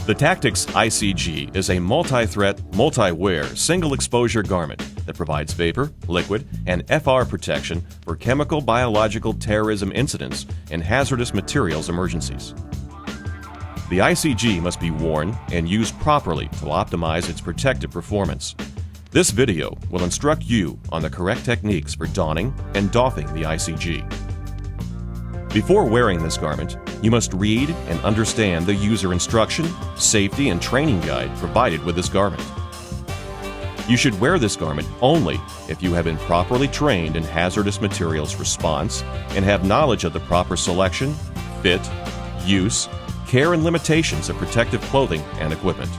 The Tactics ICG is a multi-threat, multi-wear, single-exposure garment that provides vapor, liquid, and FR protection for chemical, biological, terrorism incidents and hazardous materials emergencies. The ICG must be worn and used properly to optimize its protective performance. This video will instruct you on the correct techniques for donning and doffing the ICG. Before wearing this garment, you must read and understand the user instruction, safety, and training guide provided with this garment. You should wear this garment only if you have been properly trained in hazardous materials response and have knowledge of the proper selection, fit, use, care, and limitations of protective clothing and equipment.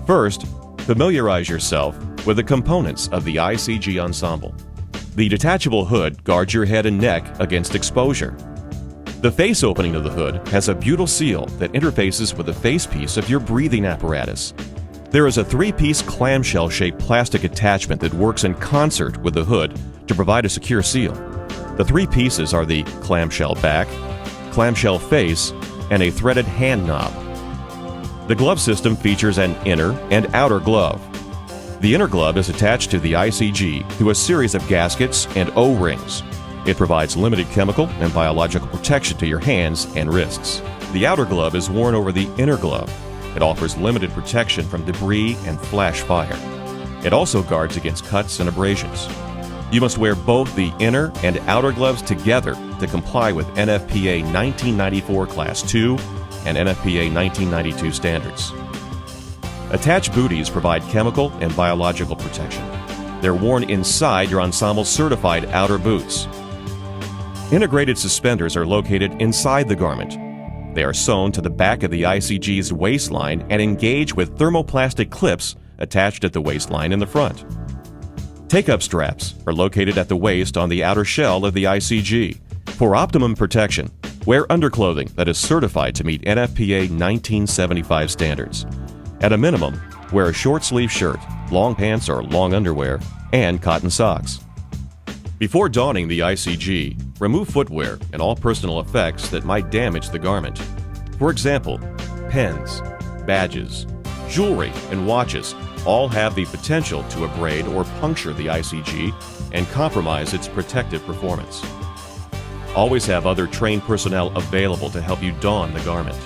First, familiarize yourself with the components of the ICG ensemble. The detachable hood guards your head and neck against exposure. The face opening of the hood has a butyl seal that interfaces with the facepiece of your breathing apparatus. There is a three-piece clamshell-shaped plastic attachment that works in concert with the hood to provide a secure seal. The three pieces are the clamshell back, clamshell face, and a threaded hand knob. The glove system features an inner and outer glove. The inner glove is attached to the ICG through a series of gaskets and O-rings. It provides limited chemical and biological protection to your hands and wrists. The outer glove is worn over the inner glove. It offers limited protection from debris and flash fire. It also guards against cuts and abrasions. You must wear both the inner and outer gloves together to comply with NFPA 1994 Class 2 and NFPA 1992 standards. Attached booties provide chemical and biological protection. They're worn inside your ensemble certified outer boots. Integrated suspenders are located inside the garment. They are sewn to the back of the ICG's waistline and engage with thermoplastic clips attached at the waistline in the front. Take-up straps are located at the waist on the outer shell of the ICG. For optimum protection, wear underclothing that is certified to meet NFPA 1975 standards. At a minimum, wear a short-sleeve shirt, long pants or long underwear, and cotton socks. Before donning the ICG, remove footwear and all personal effects that might damage the garment. For example, pens, badges, jewelry, and watches all have the potential to abrade or puncture the ICG and compromise its protective performance. Always have other trained personnel available to help you don the garment.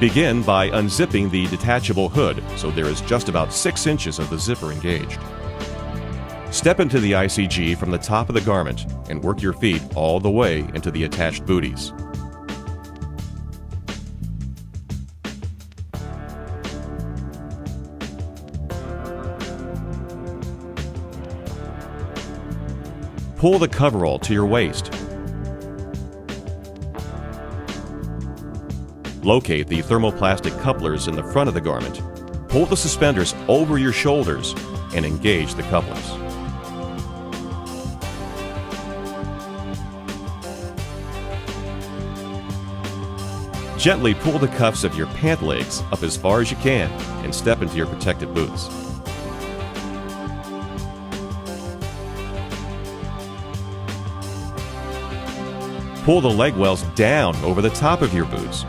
Begin by unzipping the detachable hood so there is just about 6 inches of the zipper engaged. Step into the ICG from the top of the garment and work your feet all the way into the attached booties. Pull the coverall to your waist. Locate the thermoplastic couplers in the front of the garment. Pull the suspenders over your shoulders and engage the couplers. Gently pull the cuffs of your pant legs up as far as you can and step into your protective boots. Pull the leg wells down over the top of your boots.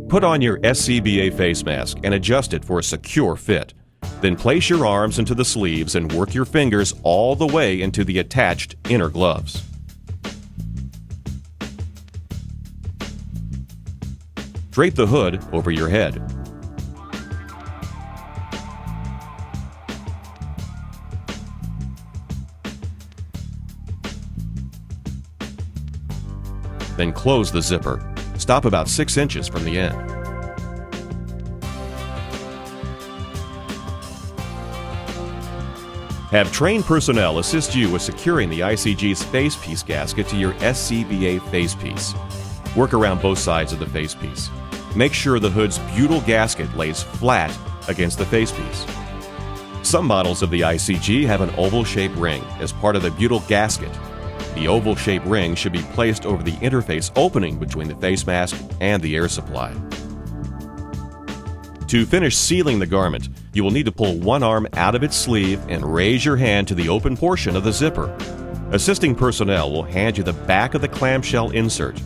Put on your SCBA face mask and adjust it for a secure fit. Then place your arms into the sleeves and work your fingers all the way into the attached inner gloves. Drape the hood over your head. Then close the zipper. Stop about 6 inches from the end. Have trained personnel assist you with securing the ICG's facepiece gasket to your SCBA facepiece. Work around both sides of the facepiece. Make sure the hood's butyl gasket lays flat against the facepiece. Some models of the ICG have an oval-shaped ring as part of the butyl gasket. The oval-shaped ring should be placed over the interface opening between the face mask and the air supply. To finish sealing the garment, you will need to pull one arm out of its sleeve and raise your hand to the open portion of the zipper. Assisting personnel will hand you the back of the clamshell insert.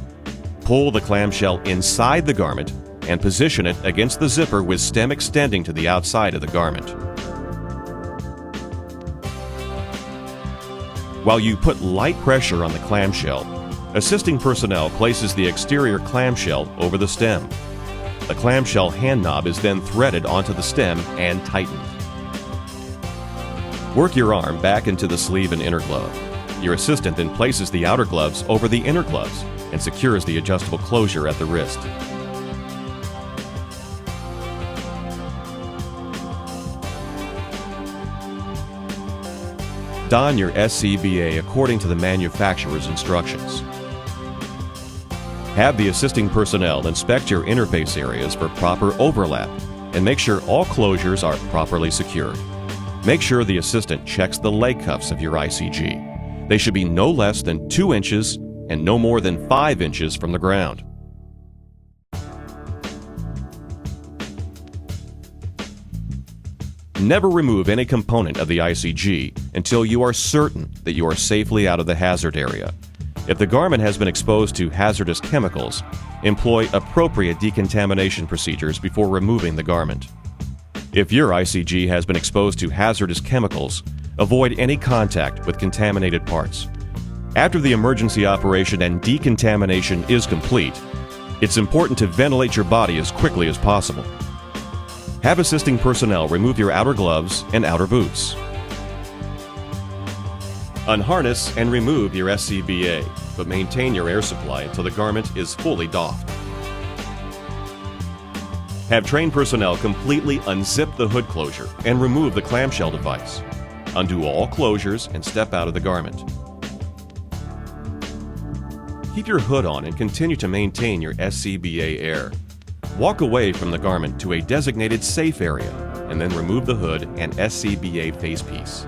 Pull the clamshell inside the garment and position it against the zipper with stem extending to the outside of the garment. While you put light pressure on the clamshell, assisting personnel places the exterior clamshell over the stem. The clamshell hand knob is then threaded onto the stem and tightened. Work your arm back into the sleeve and inner glove. Your assistant then places the outer gloves over the inner gloves and secures the adjustable closure at the wrist. Don your SCBA according to the manufacturer's instructions. Have the assisting personnel inspect your interface areas for proper overlap and make sure all closures are properly secured. Make sure the assistant checks the leg cuffs of your ICG. They should be no less than 2 inches and no more than 5 inches from the ground. Never remove any component of the ICG until you are certain that you are safely out of the hazard area. If the garment has been exposed to hazardous chemicals, employ appropriate decontamination procedures before removing the garment. If your ICG has been exposed to hazardous chemicals, avoid any contact with contaminated parts. After the emergency operation and decontamination is complete, it's important to ventilate your body as quickly as possible. Have assisting personnel remove your outer gloves and outer boots. Unharness and remove your SCBA, but maintain your air supply until the garment is fully doffed. Have trained personnel completely unzip the hood closure and remove the clamshell device. Undo all closures and step out of the garment. Keep your hood on and continue to maintain your SCBA air. Walk away from the garment to a designated safe area and then remove the hood and SCBA facepiece.